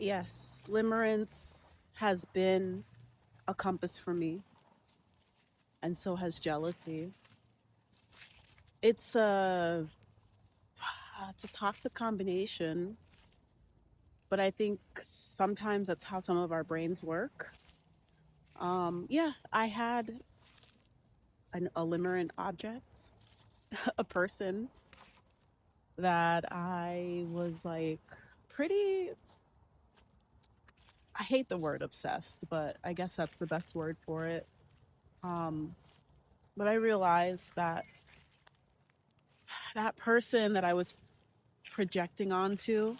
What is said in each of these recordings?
Yes, limerence has been a compass for me, and so has jealousy. It's a it's a toxic combination, but I think sometimes that's how some of our brains work. Yeah, I had a limerent object, a person that I was like pretty. I hate the word obsessed, but I guess that's the best word for it. Um, but I realized that that person that I was projecting onto,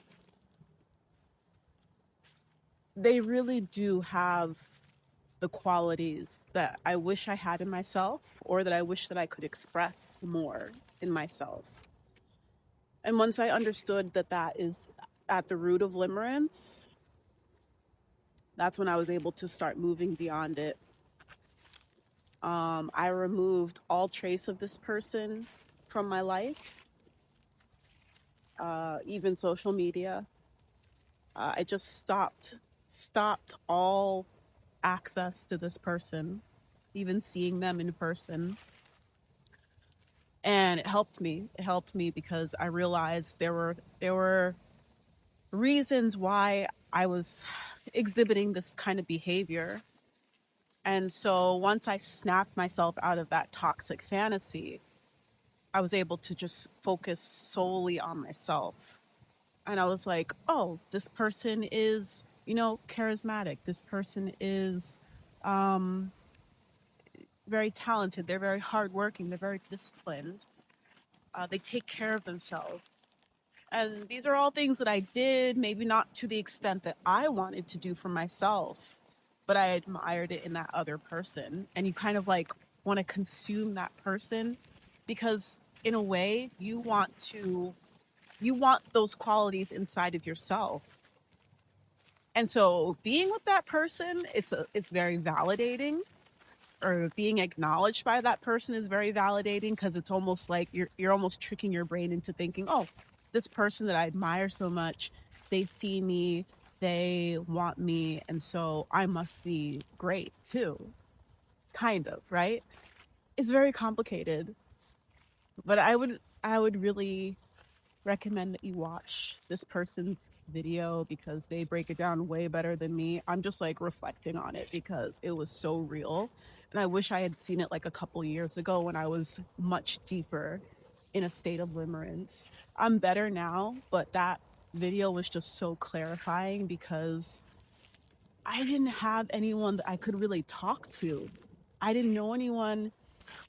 they really do have the qualities that I wish I had in myself or that I wish that I could express more in myself. And once I understood that that is at the root of limerence, that's when I was able to start moving beyond it. I removed all trace of this person from my life, even social media. I just stopped all access to this person, even seeing them in person. And it helped me. It helped me because I realized there were reasons why I was exhibiting this kind of behavior. And so once I snapped myself out of that toxic fantasy, I was able to just focus solely on myself. And I was like, oh, this person is, charismatic. This person is um, very talented. They're very hardworking. They're very disciplined. They take care of themselves. And these are all things that I did, maybe not to the extent that I wanted to do for myself, but I admired it in that other person. And you kind of like want to consume that person because in a way you want those qualities inside of yourself. And so being with that person, it's very validating, or being acknowledged by that person is very validating because it's almost like you're almost tricking your brain into thinking, oh, this person that I admire so much, they see me, they want me, and so I must be great too. Kind of, right? It's very complicated, but I would really recommend that you watch this person's video because they break it down way better than me. I'm just like reflecting on it because it was so real. And I wish I had seen it like a couple years ago when I was much deeper in a state of limerence. I'm better now, but that video was just so clarifying because I didn't have anyone that I could really talk to. I didn't know anyone.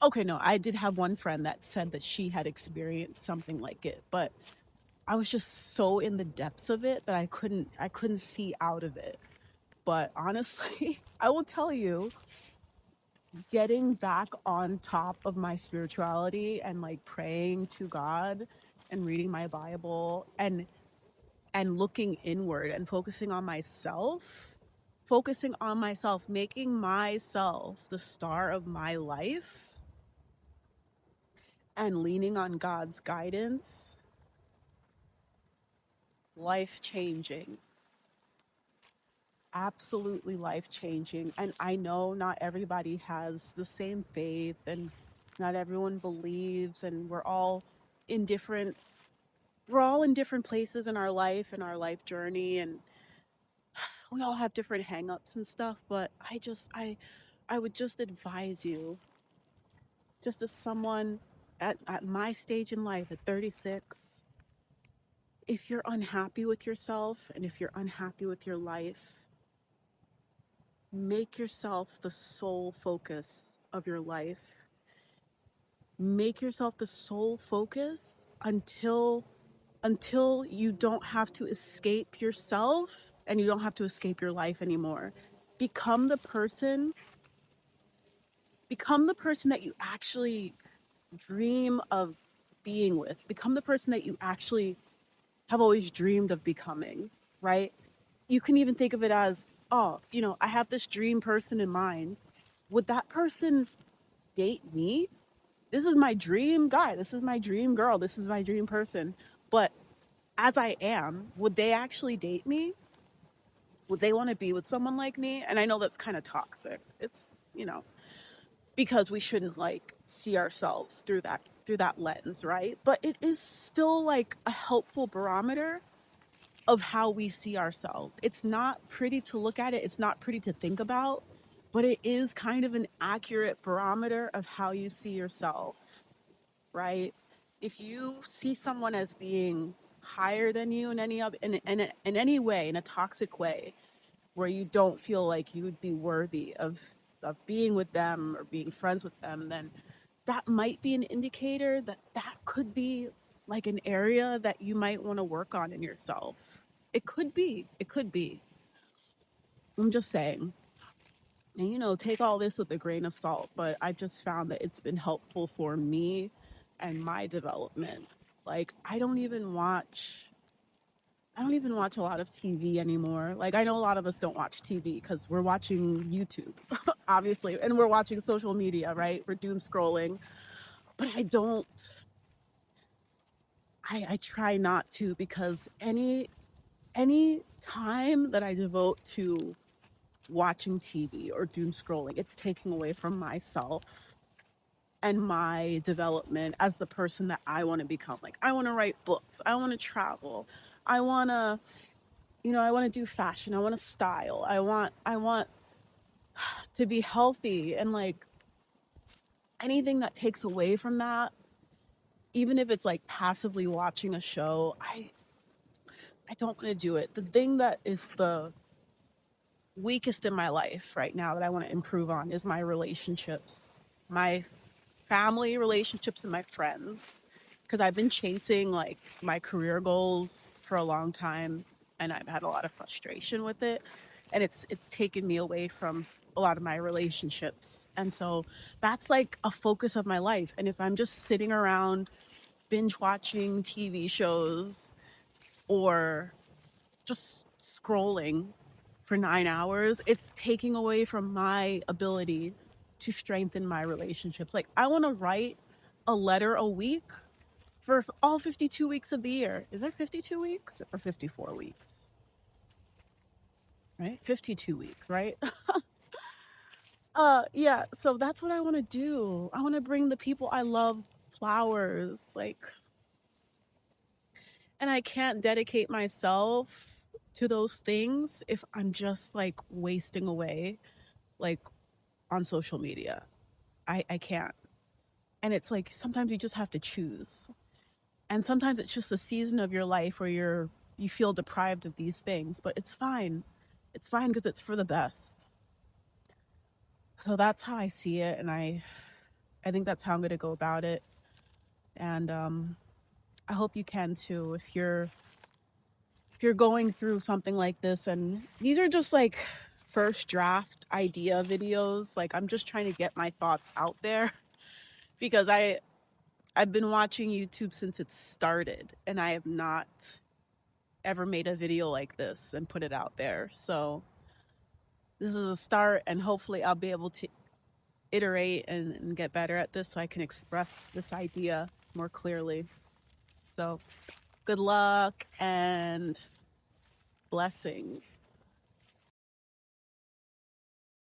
Okay, no, I did have one friend that said that she had experienced something like it, but I was just so in the depths of it that I couldn't see out of it. But honestly, I will tell you, getting back on top of my spirituality and like praying to God and reading my Bible and looking inward and focusing on myself, making myself the star of my life and leaning on God's guidance, life changing. Absolutely life changing. And I know not everybody has the same faith and not everyone believes, and in different we're all in different places in our life journey, and we all have different hangups and stuff, but I would just advise you, just as someone at my stage in life at 36, if you're unhappy with yourself and if you're unhappy with your life, make yourself the sole focus of your life. Make yourself the sole focus until you don't have to escape yourself and you don't have to escape your life anymore. Become the person, become the person that you actually dream of being with. Become the person that you actually have always dreamed of becoming, right? You can even think of it as, oh, I have this dream person in mind. Would that person date me? This is my dream guy. This is my dream girl. This is my dream person. But as I am, would they actually date me? Would they want to be with someone like me? And I know that's kind of toxic. It's, because we shouldn't like see ourselves through that lens, right? But it is still like a helpful barometer of how we see ourselves. It's not pretty to look at it, it's not pretty to think about, but it is kind of an accurate barometer of how you see yourself, right? If you see someone as being higher than you in any other in any way, in a toxic way, where you don't feel like you would be worthy of being with them or being friends with them, then that might be an indicator that that could be like an area that you might want to work on in yourself. It could be. It could be. I'm just saying. And take all this with a grain of salt, but I just found that it's been helpful for me and my development. Like I don't even watch a lot of TV anymore. Like I know a lot of us don't watch TV because we're watching YouTube, obviously, and we're watching social media, right? We're doom scrolling. But I don't I try not to, because any time that I devote to watching TV or doom scrolling, it's taking away from myself and my development as the person that I want to become. Like I want to write books, I want to travel, I want to I want to do fashion, I want to style, I want to be healthy, and like anything that takes away from that, even if it's like passively watching a show, I don't want to do it. The thing that is the weakest in my life right now that I want to improve on is my relationships, my family relationships and my friends. Because I've been chasing like my career goals for a long time, and I've had a lot of frustration with it. And it's taken me away from a lot of my relationships. And so that's like a focus of my life. And if I'm just sitting around binge watching TV shows or just scrolling for 9 hours, it's taking away from my ability to strengthen my relationships. Like, I want to write a letter a week for all 52 weeks of the year. Is there 52 weeks or 54 weeks? Right? 52 weeks, right? Yeah, so that's what I want to do. I want to bring the people I love flowers, like, and I can't dedicate myself to those things if I'm just like wasting away like on social media. I can't. And it's like sometimes you just have to choose. And sometimes it's just a season of your life where you feel deprived of these things, but it's fine. It's fine because it's for the best. So that's how I see it, and I think that's how I'm going to go about it. And I hope you can too, if you're going through something like this. And these are just like first draft idea videos. Like I'm just trying to get my thoughts out there because I've been watching YouTube since it started, and I have not ever made a video like this and put it out there. So this is a start, and hopefully I'll be able to iterate and get better at this so I can express this idea more clearly. So good luck and blessings.